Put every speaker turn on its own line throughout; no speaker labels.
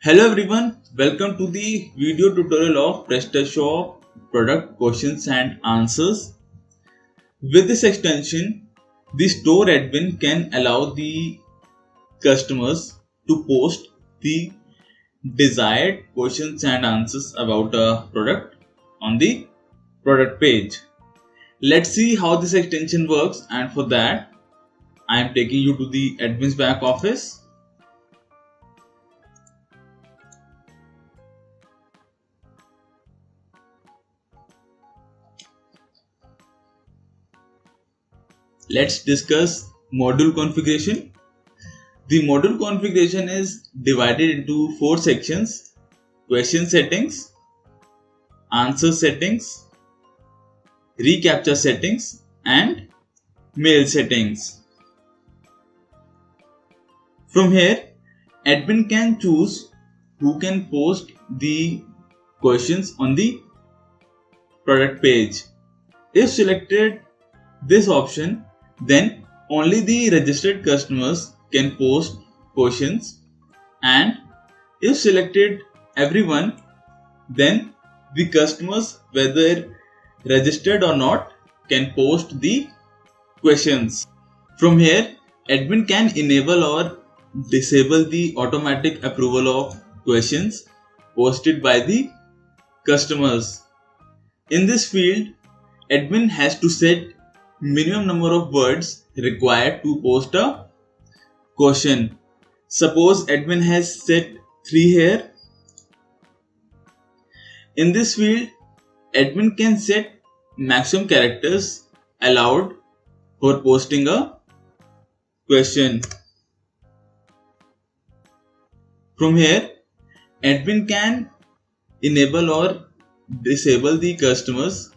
Hello everyone, welcome to the video tutorial of PrestaShop product questions and answers. With this extension, the store admin can allow the customers to post the desired questions and answers about a product on the product page. Let's see how this extension works, and for that I am taking you to the admin's back office. Let's discuss module configuration. The module configuration is divided into four sections: question settings, answer settings, reCAPTCHA settings, and mail settings. From here, admin can choose who can post the questions on the product page. If selected this option, then only the registered customers can post questions, and if selected everyone, then the customers, whether registered or not, can post the questions. From here, admin can enable or disable the automatic approval of questions posted by the customers. In this field, admin has to set minimum number of words required to post a question. Suppose admin has set 3 here. In this field, admin can set maximum characters allowed for posting a question. From here, admin can enable or disable the customers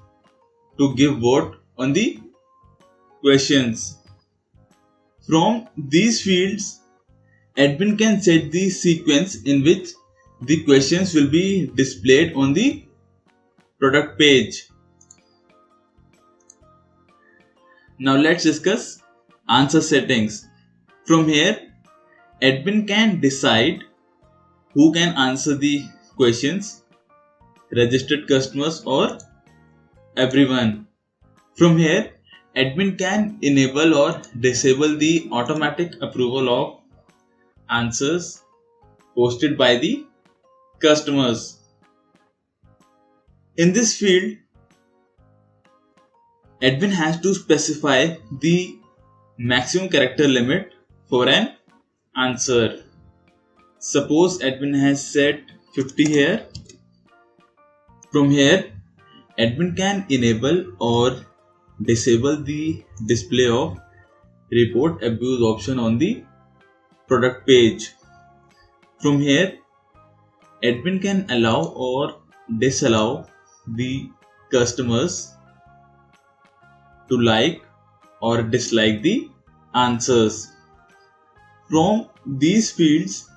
to give vote on the questions. From these fields, admin can set the sequence in which the questions will be displayed on the product page. Now let's discuss answer settings. From here, admin can decide who can answer the questions, registered customers or everyone. From here, admin can enable or disable the automatic approval of answers posted by the customers. In this field, admin has to specify the maximum character limit for an answer. Suppose admin has set 50 here. From here, admin can enable or disable the display of report abuse option on the product page. From here, admin can allow or disallow the customers to like or dislike the answers. From these fields,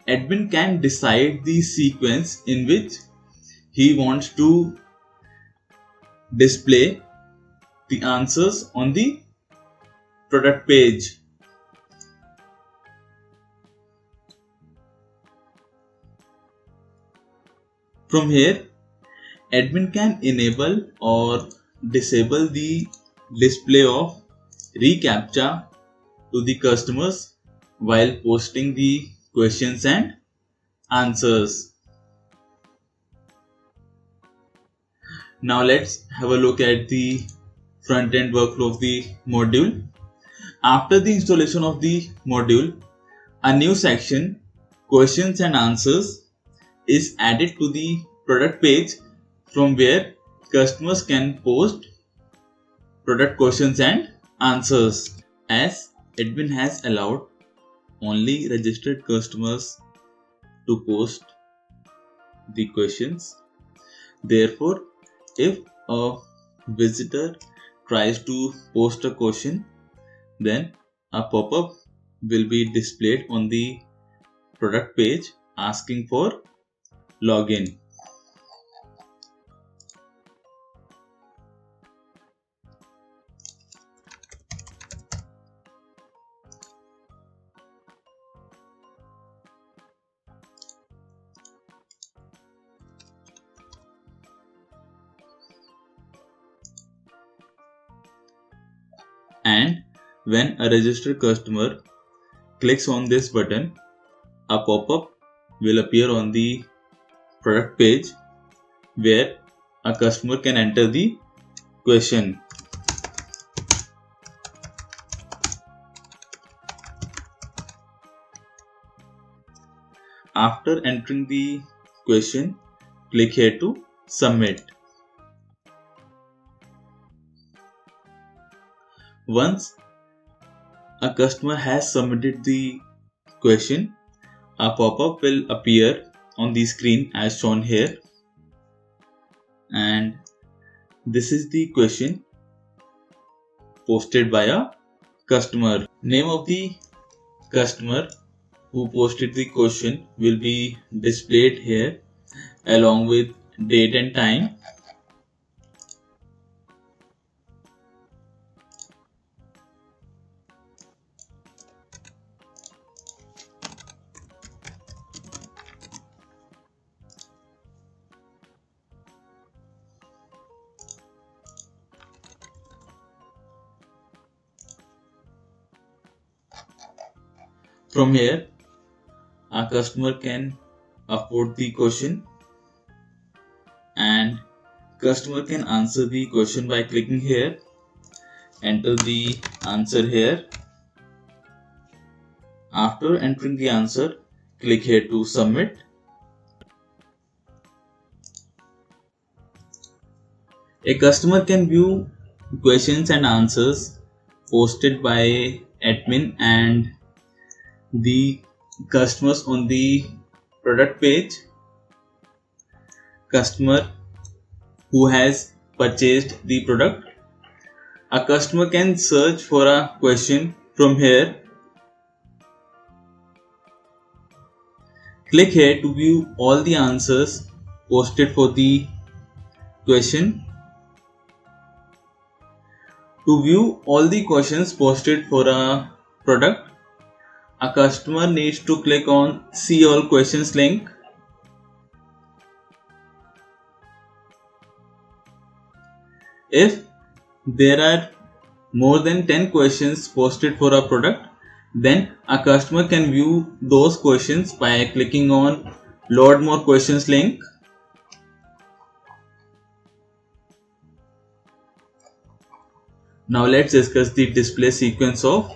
admin can decide the sequence in which he wants to display the answers on the product page. From here, admin can enable or disable the display of reCAPTCHA to the customers while posting the questions and answers. Now let's have a look at the front-end workflow of the module. After the installation of the module, a new section, questions and answers, is added to the product page from where customers can post product questions and answers. As admin has allowed only registered customers to post the questions, therefore, if a visitor tries to post a question, then a pop-up will be displayed on the product page asking for login. And when a registered customer clicks on this button, a pop-up will appear on the product page where a customer can enter the question. After entering the question, click here to submit. Once a customer has submitted the question, a pop-up will appear on the screen as shown here, and this is the question posted by a customer. Name of the customer who posted the question will be displayed here along with date and time. From here, a customer can upload the question and customer can answer the question by clicking here, enter the answer here. After entering the answer, click here to submit. A customer can view questions and answers posted by admin and the customers on the product page. Customer who has purchased the product. A customer can search for a question from here. Click here to view all the answers posted for the question. To view all the questions posted for a product, a customer needs to click on See All Questions link. If there are more than 10 questions posted for a product, then a customer can view those questions by clicking on Load More Questions link. Now let's discuss the display sequence of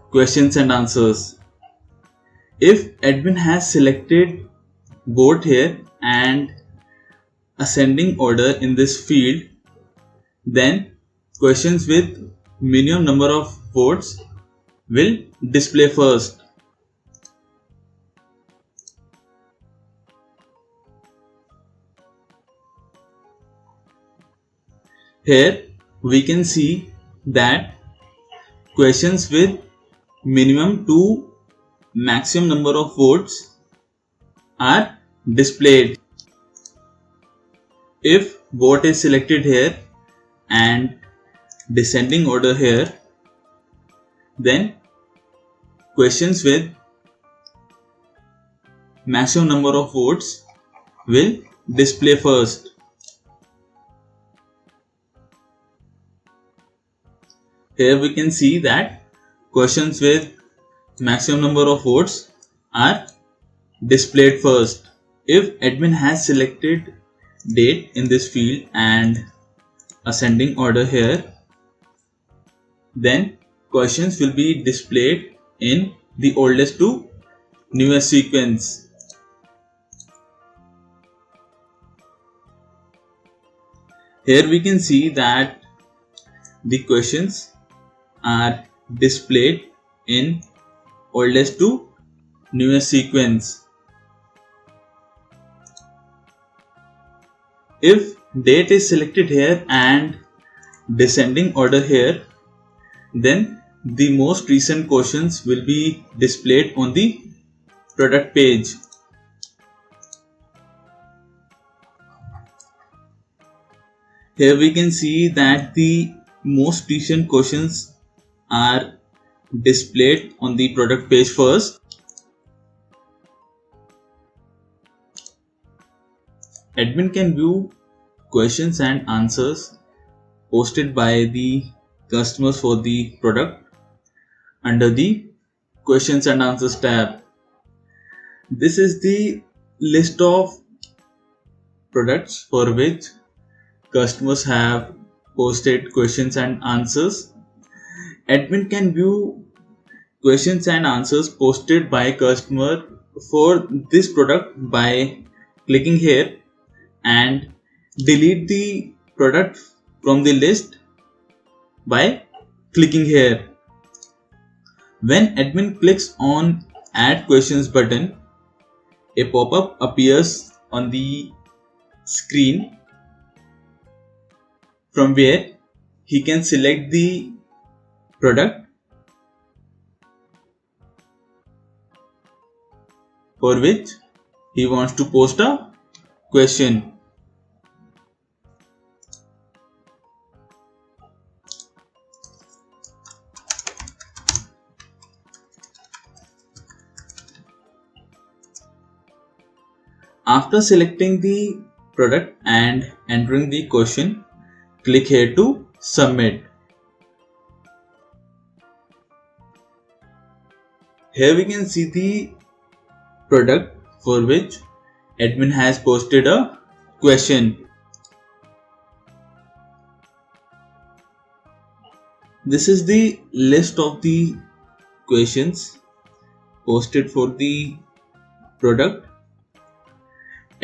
questions and answers. If admin has selected vote here and ascending order in this field, then questions with minimum number of votes will display first. Here we can see that questions with minimum to maximum number of votes are displayed. If vote is selected here and descending order here, then questions with maximum number of votes will display first. Here we can see that questions with maximum number of votes are displayed first. If admin has selected date in this field and ascending order here, then questions will be displayed in the oldest to newest sequence. Here we can see that the questions are displayed in oldest to newest sequence. If date is selected here and descending order here, then the most recent questions will be displayed on the product page. Here we can see that the most recent questions are displayed on the product page first. Admin can view questions and answers posted by the customers for the product under the questions and answers tab. This is the list of products for which customers have posted questions and answers. Admin can view questions and answers posted by customer for this product by clicking here and delete the product from the list by clicking here. When admin clicks on add questions button, a pop-up appears on the screen from where he can select the product for which he wants to post a question. After selecting the product and entering the question, click here to submit. Here we can see the product for which admin has posted a question. This is the list of the questions posted for the product.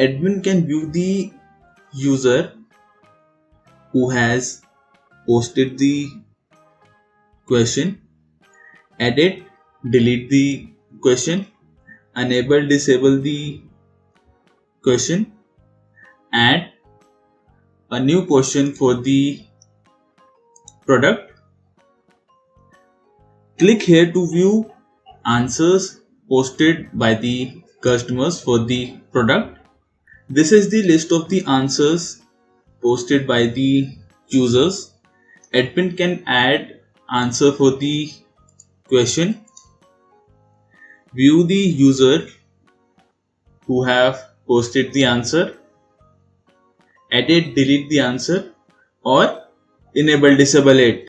Admin can view the user who has posted the question, edit, delete the question, enable, disable the question, add a new question for the product. Click here to view answers posted by the customers for the product. This is the list of the answers posted by the users. Admin can add answer for the question, view the user who have posted the answer, edit, delete the answer, or enable, disable it.